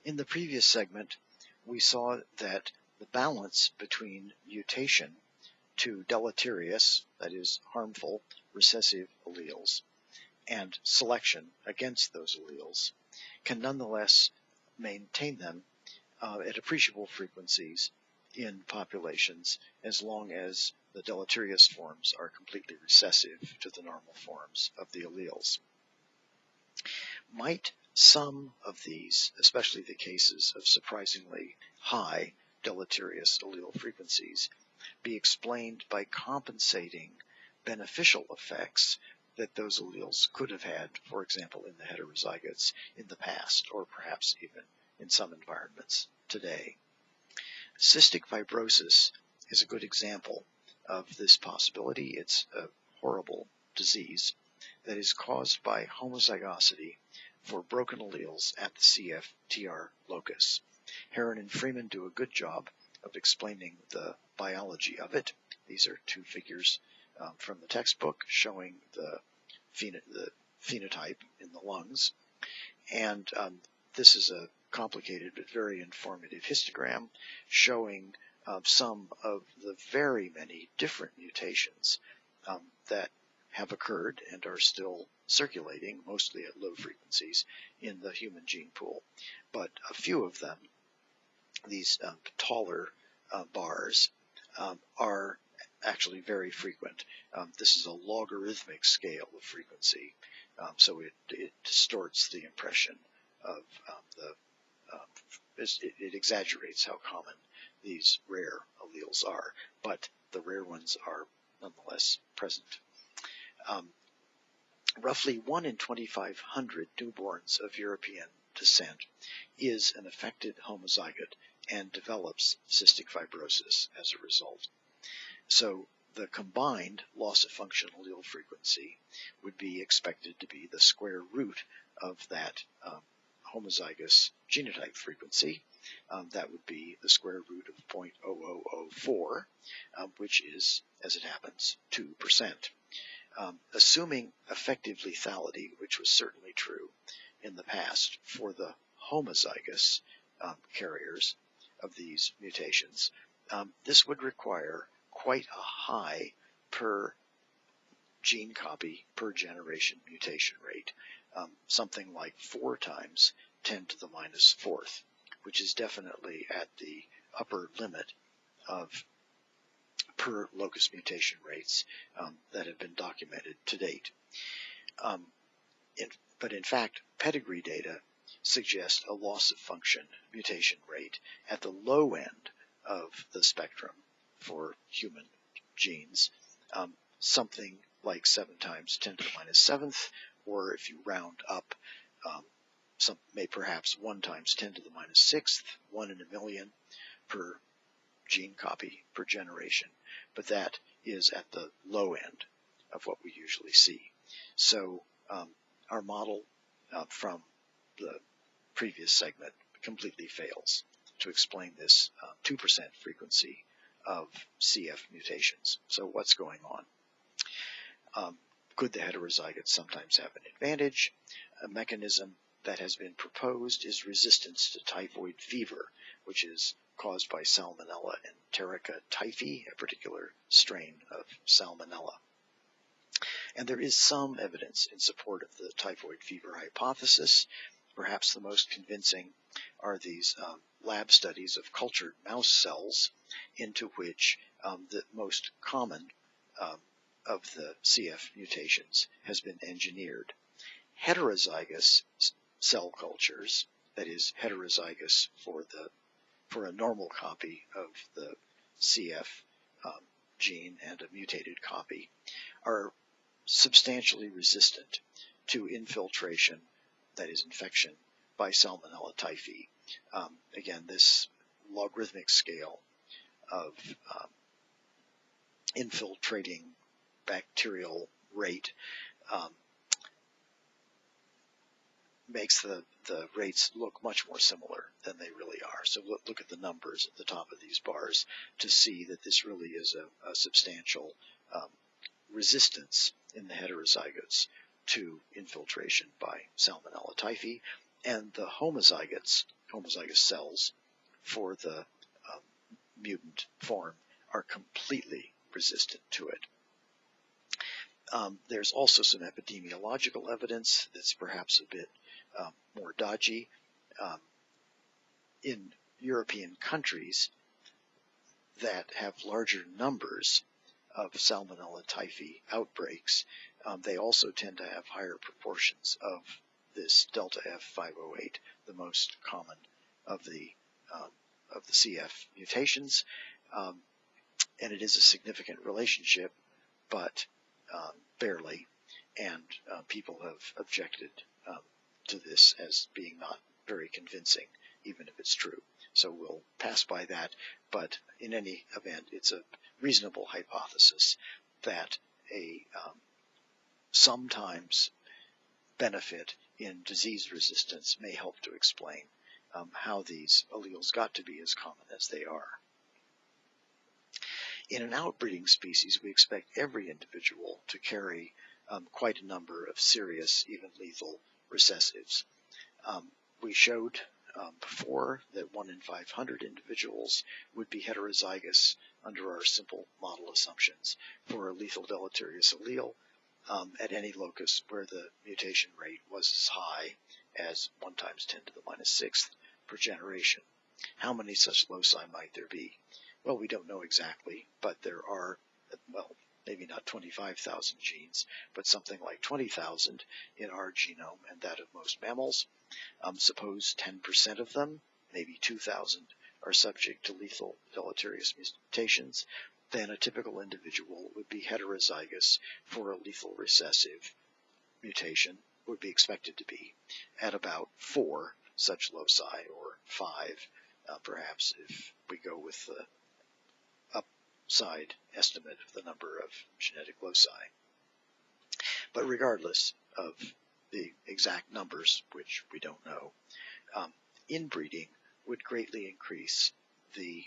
In the previous segment, we saw that the balance between mutation to deleterious, that is, harmful, recessive alleles, and selection against those alleles can nonetheless maintain them at appreciable frequencies in populations as long as the deleterious forms are completely recessive to the normal forms of the alleles. Might some of these, especially the cases of surprisingly high deleterious allele frequencies, be explained by compensating beneficial effects that those alleles could have had, for example, in the heterozygotes in the past, or perhaps even in some environments today? Cystic fibrosis is a good example of this possibility. It's a horrible disease that is caused by homozygosity for broken alleles at the CFTR locus. Heron and Freeman do a good job of explaining the biology of it. These are two figures from the textbook showing the phenotype in the lungs. And this is a complicated but very informative histogram showing some of the very many different mutations that have occurred and are still circulating, mostly at low frequencies, in the human gene pool. But a few of them, these taller bars, are actually very frequent. This is a logarithmic scale of frequency, so it distorts the impression of it exaggerates how common these rare alleles are, but the rare ones are nonetheless present. Roughly 1 in 2,500 newborns of European descent is an affected homozygote and develops cystic fibrosis as a result. So the combined loss of function allele frequency would be expected to be the square root of that homozygous genotype frequency. That would be the square root of 0.0004, which is, as it happens, 2%. Assuming effective lethality, which was certainly true in the past for the homozygous carriers of these mutations, this would require quite a high per gene copy per generation mutation rate, something like 4 times 10 to the minus 4th, which is definitely at the upper limit of per locus mutation rates that have been documented to date. But in fact, pedigree data suggest a loss of function mutation rate at the low end of the spectrum for human genes, something like 7 times 10 to the minus 7th, or if you round up, perhaps 1 times 10 to the minus 6th, 1 in a million per gene copy per generation. But that is at the low end of what we usually see. So our model from the previous segment completely fails to explain this 2% frequency of CF mutations. So what's going on? Could the heterozygotes sometimes have an advantage? A mechanism that has been proposed is resistance to typhoid fever, which is caused by Salmonella enterica typhi, a particular strain of Salmonella. And there is some evidence in support of the typhoid fever hypothesis. Perhaps the most convincing are these lab studies of cultured mouse cells into which the most common of the CF mutations has been engineered. Heterozygous cell cultures, that is heterozygous for a normal copy of the CF gene and a mutated copy, are substantially resistant to infiltration, that is infection, by Salmonella typhi. Again, this logarithmic scale of infiltrating bacterial rate makes the rates look much more similar than they really are. So look at the numbers at the top of these bars to see that this really is a substantial resistance in the heterozygotes to infiltration by Salmonella typhi, and the homozygotes homozygous cells for the mutant form are completely resistant to it. There's also some epidemiological evidence that's perhaps a bit more dodgy. In European countries that have larger numbers of Salmonella typhi outbreaks, they also tend to have higher proportions of this delta F508, the most common of the CF mutations, and it is a significant relationship, but barely, and people have objected to this as being not very convincing, even if it's true. So we'll pass by that, but in any event, it's a reasonable hypothesis that a sometimes benefit in disease resistance may help to explain how these alleles got to be as common as they are. In an outbreeding species, we expect every individual to carry quite a number of serious, even lethal recessives. We showed before that 1 in 500 individuals would be heterozygous under our simple model assumptions for a lethal deleterious allele at any locus where the mutation rate was as high as 1 times 10 to the minus 6th per generation. How many such loci might there be? Well, we don't know exactly, but there are, well, maybe not 25,000 genes, but something like 20,000 in our genome and that of most mammals. Suppose 10% of them, maybe 2,000, are subject to lethal deleterious mutations, then a typical individual would be heterozygous for a lethal recessive mutation, would be expected to be, at about 4 such loci, or 5, perhaps, if we go with the upside estimate of the number of genetic loci. But regardless of the exact numbers, which we don't know, inbreeding would greatly increase the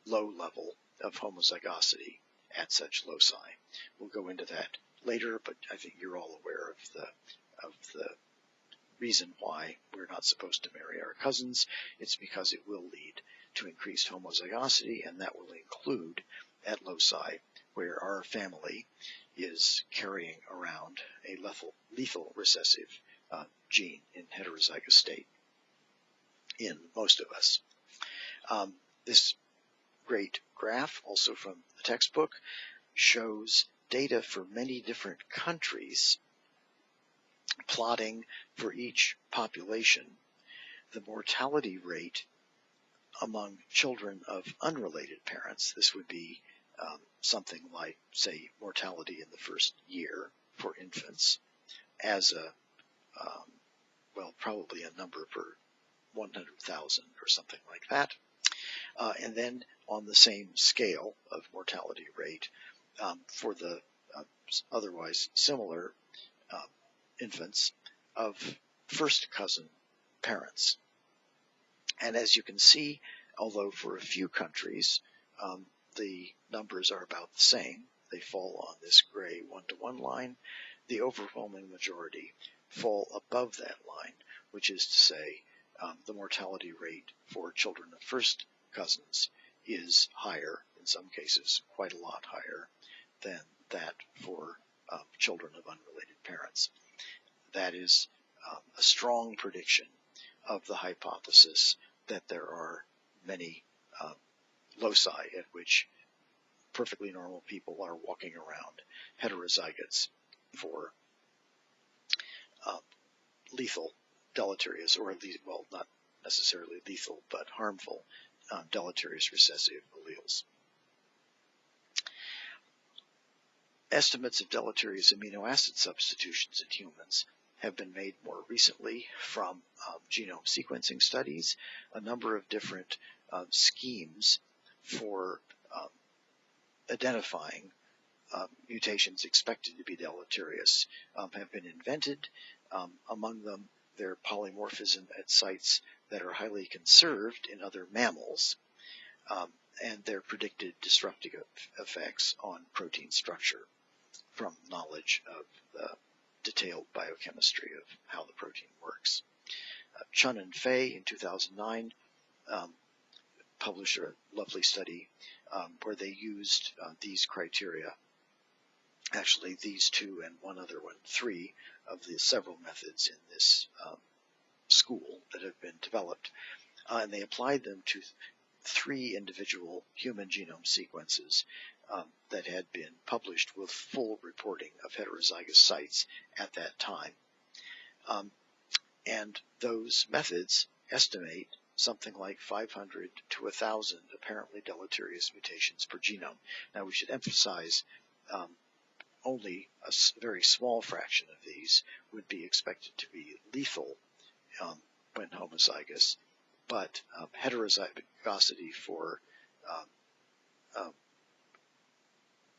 low level of homozygosity at such loci. We'll go into that later, but I think you're all aware of the reason why we're not supposed to marry our cousins. It's because it will lead to increased homozygosity, and that will include at loci where our family is carrying around a lethal recessive gene in heterozygous state in most of us. This great graph, also from the textbook, shows data for many different countries, plotting for each population the mortality rate among children of unrelated parents. This would be something like, say, mortality in the first year for infants as a, well, probably a number per 100,000 or something like that. And then on the same scale of mortality rate for the otherwise similar infants of first cousin parents. And as you can see, although for a few countries the numbers are about the same, they fall on this gray 1-to-1 line, the overwhelming majority fall above that line, which is to say the mortality rate for children of first cousins is higher, in some cases quite a lot higher, than that for children of unrelated parents. That is a strong prediction of the hypothesis that there are many loci at which perfectly normal people are walking around heterozygotes for lethal, deleterious, or at least, well, not necessarily lethal, but harmful deleterious recessive alleles. Estimates of deleterious amino acid substitutions in humans have been made more recently from genome sequencing studies. A number of different schemes for identifying mutations expected to be deleterious have been invented. Among them, their polymorphism at sites that are highly conserved in other mammals, and their predicted disruptive effects on protein structure from knowledge of the detailed biochemistry of how the protein works. Chun and Fei in 2009 published a lovely study where they used these criteria. Actually, these two and one other one, three of the several methods in this school that have been developed, and they applied them to three individual human genome sequences that had been published with full reporting of heterozygous sites at that time. And those methods estimate something like 500 to 1,000 apparently deleterious mutations per genome. Now, we should emphasize only a very small fraction of these would be expected to be lethal when homozygous, but heterozygosity for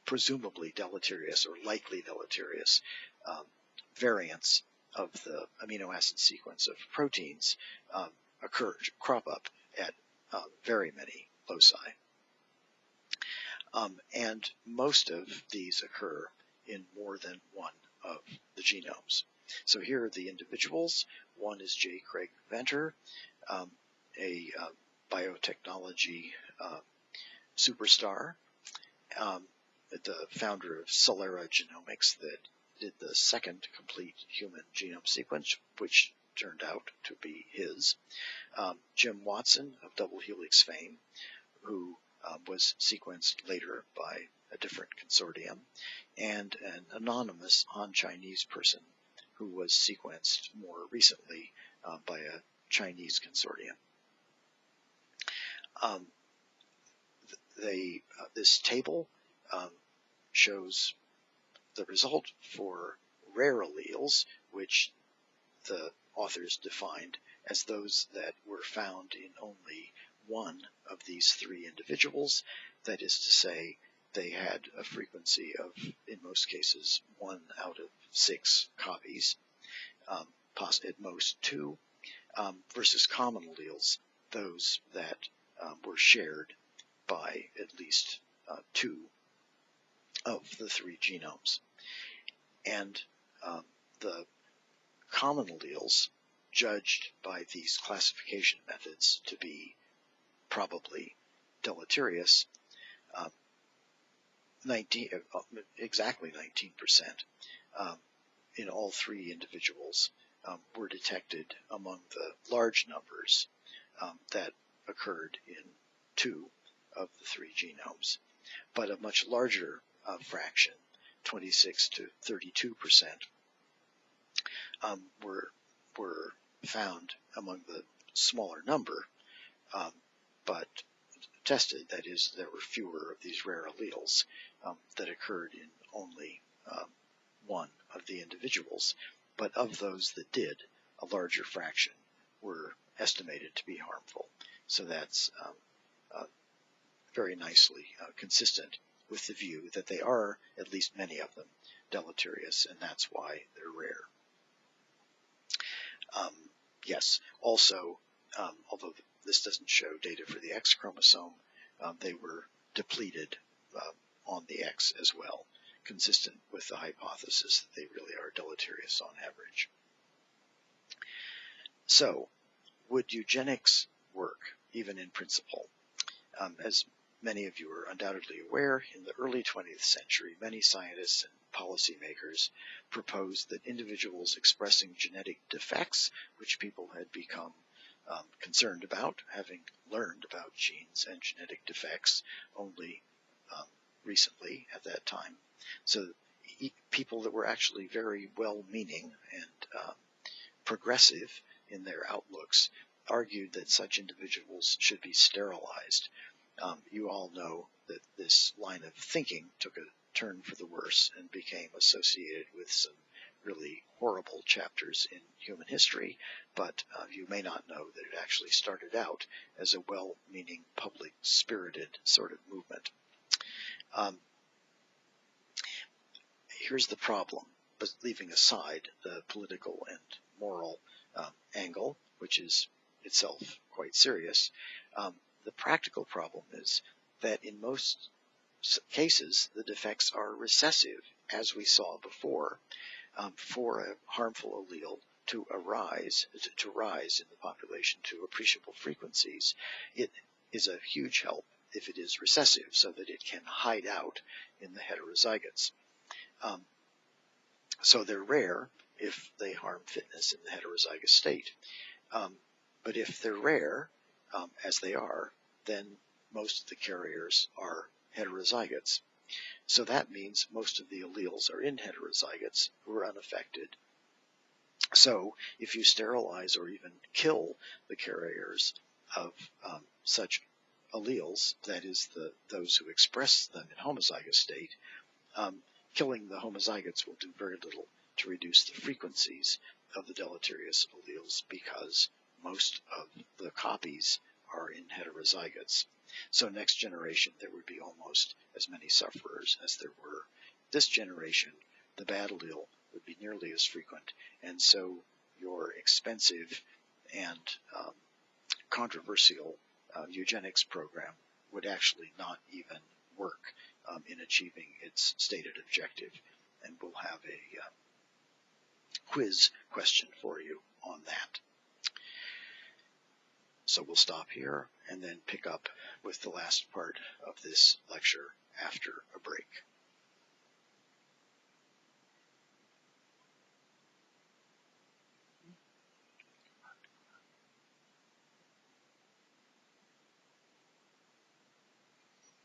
presumably deleterious or likely deleterious variants of the amino acid sequence of proteins crop up at very many loci. And most of these occur in more than one of the genomes. So here are the individuals. One is J. Craig Venter, a biotechnology superstar, the founder of Celera Genomics that did the second complete human genome sequence, which turned out to be his. Jim Watson of double helix fame, who was sequenced later by a different consortium, and an anonymous Han Chinese person who was sequenced more recently by a Chinese consortium. This table shows the result for rare alleles, which the authors defined as those that were found in only one of these three individuals. That is to say, they had a frequency of, in most cases, 1 out of 6 copies, at most 2, versus common alleles, those that were shared by at least 2 of the 3 genomes. And the common alleles judged by these classification methods to be probably deleterious, exactly 19% in all 3 individuals were detected among the large numbers that occurred in 2 of the 3 genomes, but a much larger fraction, 26 to 32%, were found among the smaller number, but tested. That is, there were fewer of these rare alleles that occurred in only one of the individuals, but of those that did, a larger fraction were estimated to be harmful. So that's very nicely consistent with the view that they are, at least many of them, deleterious, and that's why they're rare. Yes, also, although this doesn't show data for the X chromosome, they were depleted on the X as well, consistent with the hypothesis that they really are deleterious on average. So, would eugenics work, even in principle? As many of you are undoubtedly aware, in the early 20th century, many scientists and policymakers proposed that individuals expressing genetic defects, which people had become concerned about, having learned about genes and genetic defects only recently at that time. So people that were actually very well-meaning and progressive in their outlooks argued that such individuals should be sterilized. You all know that this line of thinking took a turn for the worse and became associated with some really horrible chapters in human history, but you may not know that it actually started out as a well-meaning, public-spirited sort of movement. Here's the problem, but leaving aside the political and moral angle, which is itself quite serious, the practical problem is that in most cases the defects are recessive, as we saw before. For a harmful allele to rise in the population to appreciable frequencies, it is a huge help if it is recessive, so that it can hide out in the heterozygotes. So they're rare if they harm fitness in the heterozygous state. But if they're rare, as they are, then most of the carriers are heterozygotes. So that means most of the alleles are in heterozygotes who are unaffected. So if you sterilize or even kill the carriers of such alleles, that is, those who express them in homozygous state, killing the homozygotes will do very little to reduce the frequencies of the deleterious alleles, because most of the copies are in heterozygotes. So next generation, there would be almost as many sufferers as there were. This generation, the bad allele would be nearly as frequent, and so your expensive and controversial eugenics program would actually not even work in achieving its stated objective. And we'll have a quiz question for you on that. So we'll stop here and then pick up with the last part of this lecture after a break.